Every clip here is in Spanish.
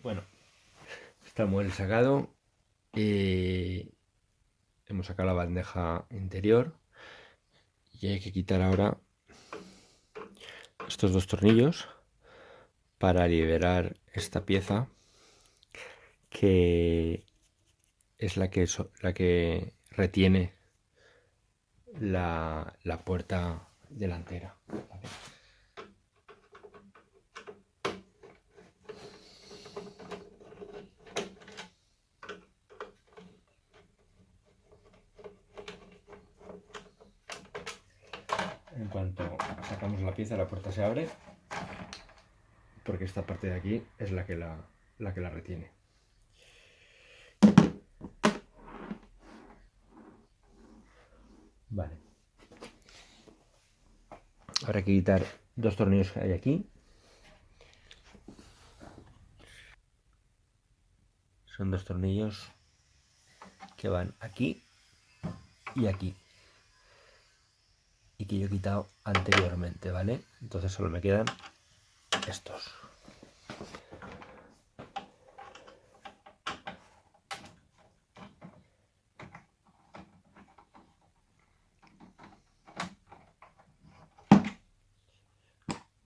Bueno, está el mueble sacado. Hemos sacado la bandeja interior. Y hay que quitar ahora estos dos tornillos para liberar esta pieza que es la que retiene la puerta delantera. En cuanto sacamos la pieza, la puerta se abre, porque esta parte de aquí es la que la retiene. Vale. Ahora hay que quitar dos tornillos que hay aquí. Son dos tornillos que van aquí y aquí. Y que yo he quitado anteriormente, ¿vale? Entonces solo me quedan estos.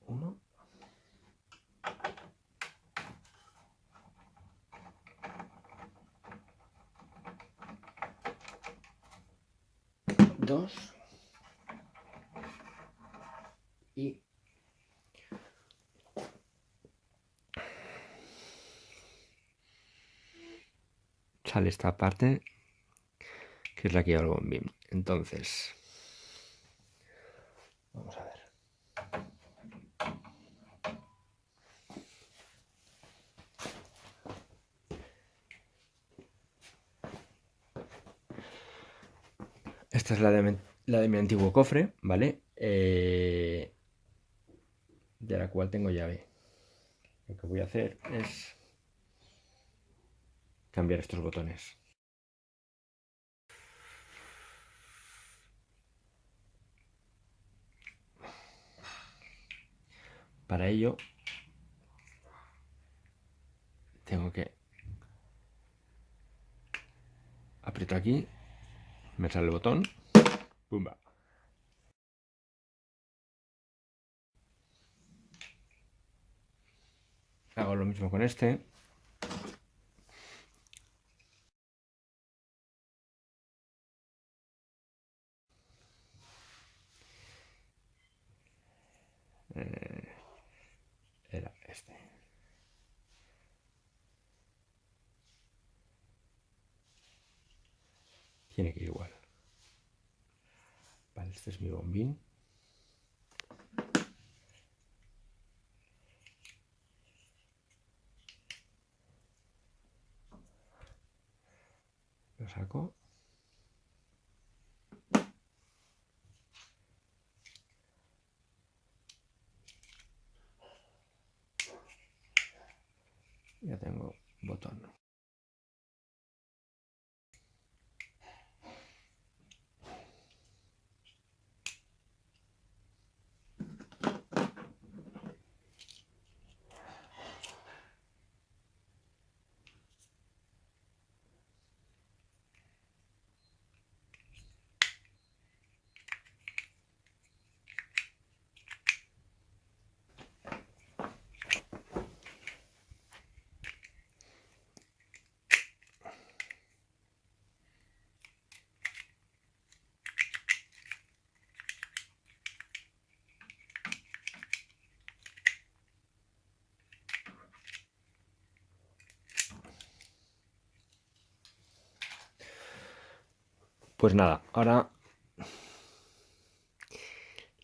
Uno. Dos. Y sale esta parte, que es la que lleva el bombín. Entonces, vamos a ver. Esta es la de mi antiguo cofre, ¿vale? De la cual tengo llave. Lo que voy a hacer es cambiar estos botones. Para ello, tengo que aprieto aquí, me sale el botón, ¡pumba! Hago lo mismo con este. Era este. Tiene que ir igual. Vale, este es mi bombín. Lo saco. Ya tengo botón. Pues nada, ahora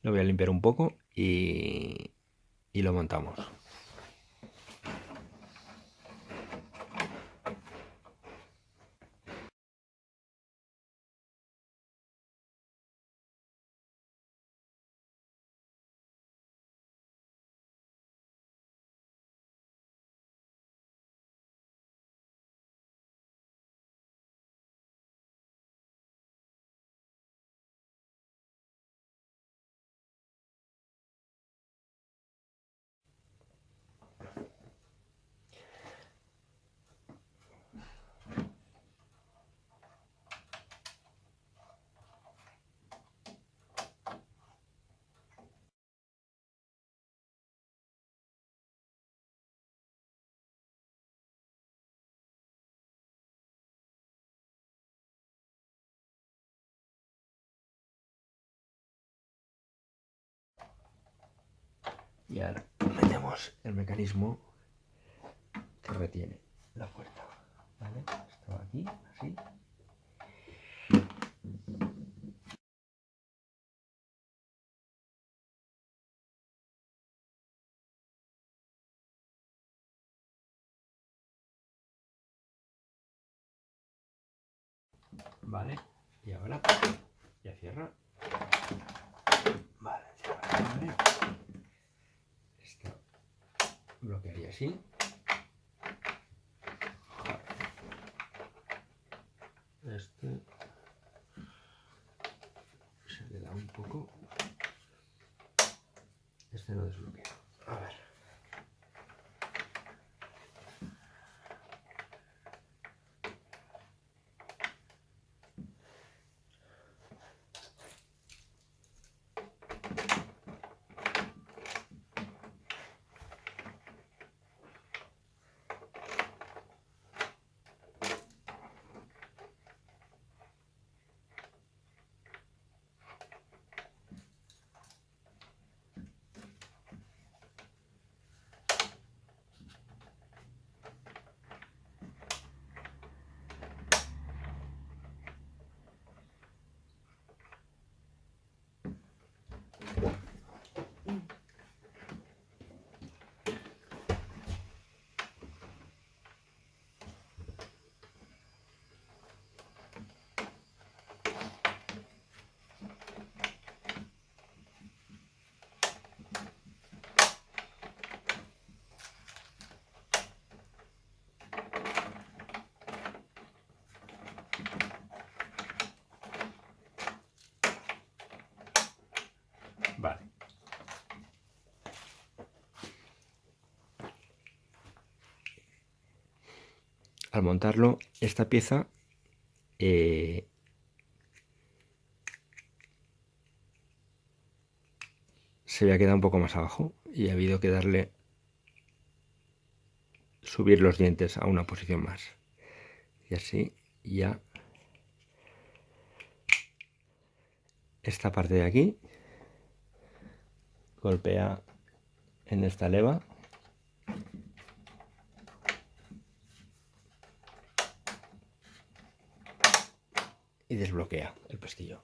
lo voy a limpiar un poco y lo montamos. Y ahora metemos el mecanismo que retiene la puerta. ¿Vale? Esto va aquí, así. Vale, y ahora ya cierra. Vale, cierra. Vale. Esto bloquearía así. Este se le da un poco. Este no desbloquea. A ver. Vale. Al montarlo, esta pieza se había quedado un poco más abajo y ha habido que darle, subir los dientes a una posición más. Y así ya esta parte de aquí golpea en esta leva y desbloquea el pestillo.